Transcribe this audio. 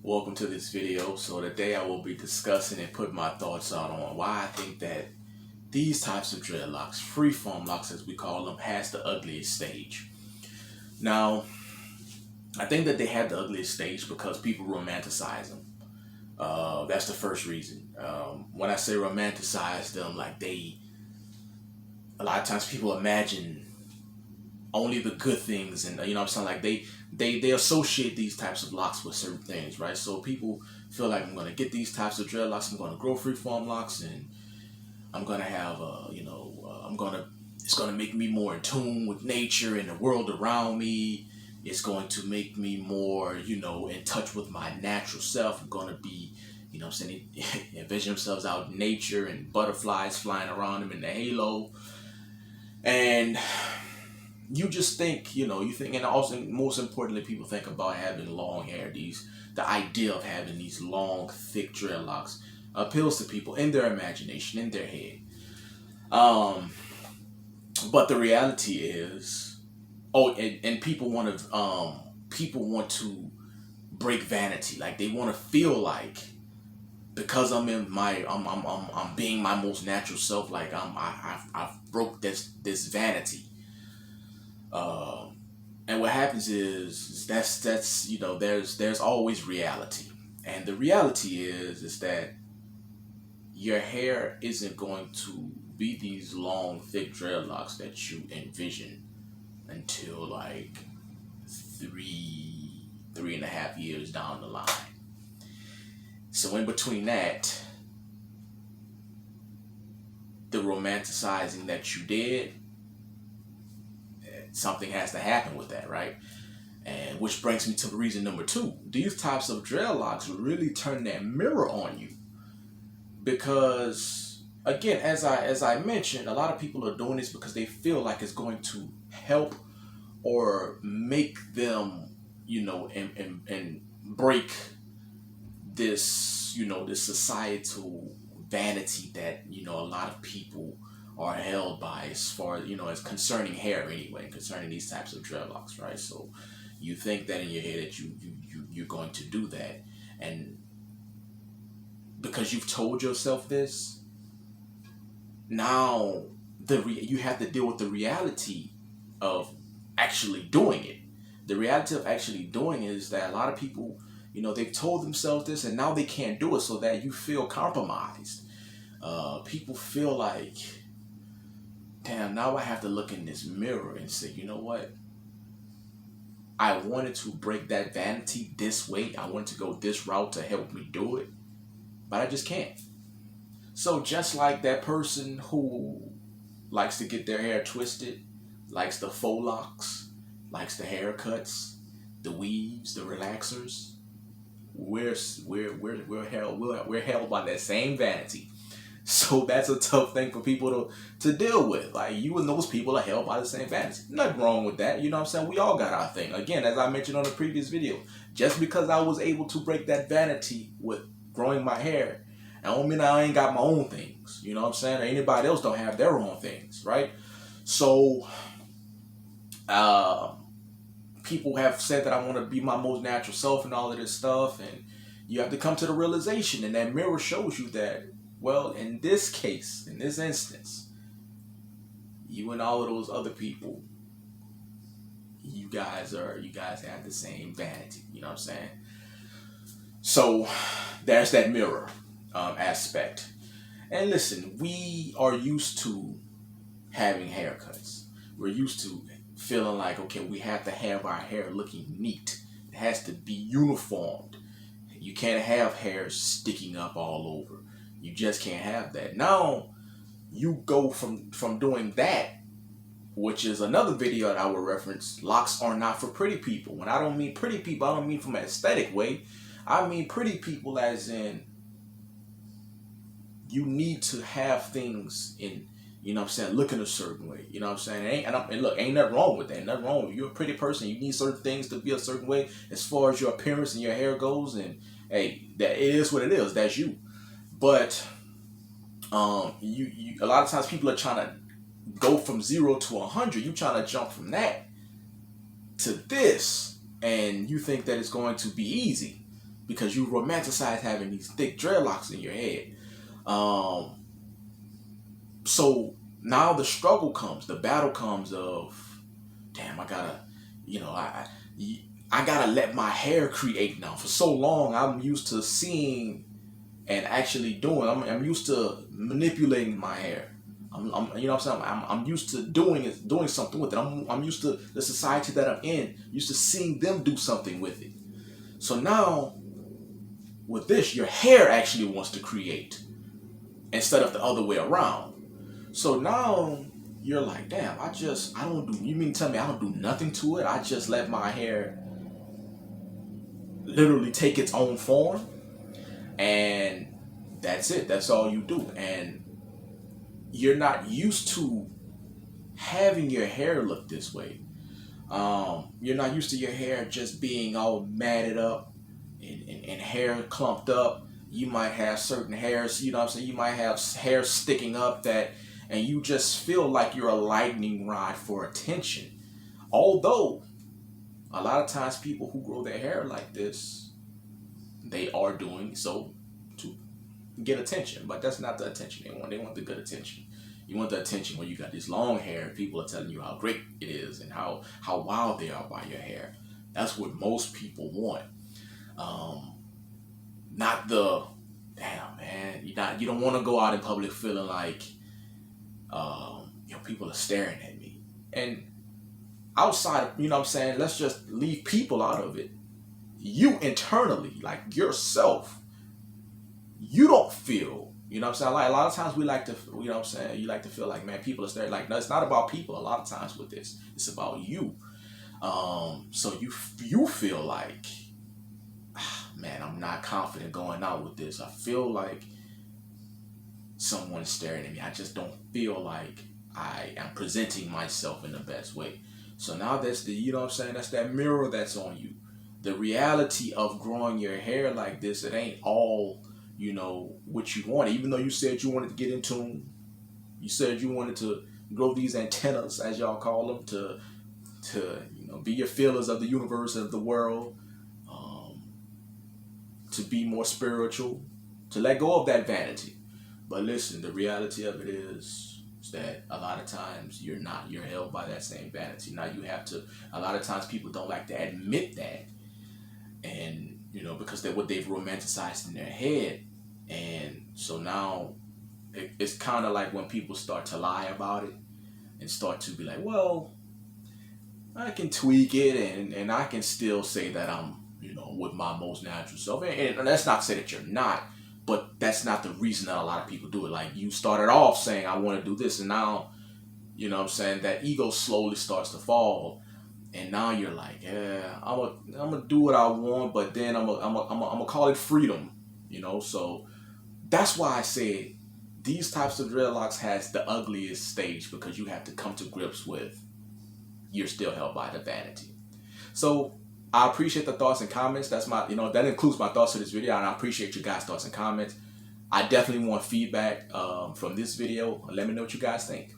Welcome to this video. So today I will be discussing and putting my thoughts out on why I think that these types of dreadlocks, freeform locks as we call them, has the ugliest stage. Now, I think that they have the ugliest stage because people romanticize them. That's the first reason. When I say romanticize them, a lot of times people imagine only the good things, and you know what I'm saying, like they associate these types of locks with certain things, right? So people feel like I'm gonna get these types of dreadlocks, I'm gonna grow freeform locks, and I'm gonna have it's gonna make me more in tune with nature and the world around me. It's going to make me more, in touch with my natural self. I'm gonna be, what I'm saying, envision themselves out in nature and butterflies flying around them in the halo. And you just think, you think, and also most importantly, people think about having long hair. The idea of having these long, thick dreadlocks appeals to people in their imagination, in their head. But the reality is, and people want to break vanity. Like they want to feel like because I'm being my most natural self. Like I've broke this vanity. And what happens is that's there's always reality, and the reality is that your hair isn't going to be these long thick dreadlocks that you envision until like three and a half years down the line. So in between that, the romanticizing that you did, something has to happen with that, right? And which brings me to reason number two. These types of dreadlocks really turn that mirror on you. Because again, as I mentioned, a lot of people are doing this because they feel like it's going to help or make them, and break this, this societal vanity that, a lot of people are held by, as far as concerning hair anyway, concerning these types of dreadlocks, right? So you think that in your head that you're going to do that, and because you've told yourself this, now you have to deal with the reality of actually doing it. The reality of actually doing it is that a lot of people, they've told themselves this, and now they can't do it, so that you feel compromised. People feel like, damn, now I have to look in this mirror and say, you know what? I wanted to break that vanity this way. I wanted to go this route to help me do it, but I just can't. So just like that person who likes to get their hair twisted, likes the faux locks, likes the haircuts, the weaves, the relaxers, we're held by that same vanity. So that's a tough thing for people to deal with. Like, you and those people are held by the same fantasy. Nothing wrong with that. You know what I'm saying? We all got our thing. Again, as I mentioned on the previous video, just because I was able to break that vanity with growing my hair, I don't mean I ain't got my own things. You know what I'm saying? Or anybody else don't have their own things, right? So, people have said that I want to be my most natural self and all of this stuff, and you have to come to the realization, and that mirror shows you that, well, in this case, in this instance, you and all of those other people, you guys have the same vanity. You know what I'm saying? So there's that mirror aspect. And listen, we are used to having haircuts. We're used to feeling like, okay, we have to have our hair looking neat. It has to be uniformed. You can't have hair sticking up all over. You just can't have that. Now, you go from doing that, which is another video that I will reference. Locks are not for pretty people. When I don't mean pretty people, I don't mean from an aesthetic way. I mean pretty people as in, you need to have things in, looking a certain way. You know what I'm saying? And look, ain't nothing wrong with that. Nothing wrong with you're a pretty person. You need certain things to be a certain way as far as your appearance and your hair goes. And hey, that it is what it is. That's you. But you a lot of times people are trying to go from 0 to 100. You trying to jump from that to this, and you think that it's going to be easy. because you romanticize having these thick dreadlocks in your head. So now the struggle comes, the battle comes of, damn, I gotta, you know, I gotta let my hair create now. For so long, I'm used to seeing and actually doing. I'm used to manipulating my hair. You know what I'm saying? I'm used to doing something with it. I'm used to the society that I'm in, used to seeing them do something with it. So now, with this, your hair actually wants to create instead of the other way around. So now you're like, damn, I don't do, you mean to tell me I don't do nothing to it? I just let my hair literally take its own form, and that's it. That's all you do. And you're not used to having your hair look this way. You're not used to your hair just being all matted up and hair clumped up. You might have certain hairs, you know what I'm saying? You might have hair sticking up and you just feel like you're a lightning rod for attention. Although, a lot of times people who grow their hair like this, they are doing so to get attention. But that's not the attention they want. They want the good attention. You want the attention when you got this long hair and people are telling you how great it is and how wild they are by your hair. That's what most people want. Not the, damn man, you don't want to go out in public feeling like people are staring at me. And outside of, you know what I'm saying, let's just leave people out of it. You internally, like yourself, you don't feel, you know what I'm saying? Like a lot of times we like to, you know what I'm saying, you like to feel like, man, people are staring. Like, no, it's not about people a lot of times with this. It's about you. So you feel like, man, I'm not confident going out with this. I feel like someone's staring at me. I just don't feel like I am presenting myself in the best way. So now that's the, you know what I'm saying, that's that mirror that's on you. The reality of growing your hair like this, it ain't all, you know, what you want. Even though you said you wanted to get in tune, you said you wanted to grow these antennas, as y'all call them, to you know, be your feelers of the universe, of the world, to be more spiritual, to let go of that vanity. But listen, the reality of it is that a lot of times you're not. You're held by that same vanity. Now you have to, a lot of times people don't like to admit that. And, you know, because they're what they've romanticized in their head. And so now it's kind of like when people start to lie about it and start to be like, well, I can tweak it and I can still say that I'm, you know, with my most natural self. And that's not to say that you're not, but that's not the reason that a lot of people do it. Like, you started off saying, I want to do this, and now, you know what I'm saying, that ego slowly starts to fall. And now you're like, yeah, I'm gonna do what I want, but then I'm gonna call it freedom, you know. So that's why I say these types of dreadlocks has the ugliest stage, because you have to come to grips with you're still held by the vanity. So I appreciate the thoughts and comments. That's my, you know, that includes my thoughts to this video, and I appreciate you guys' thoughts and comments. I definitely want feedback from this video. Let me know what you guys think.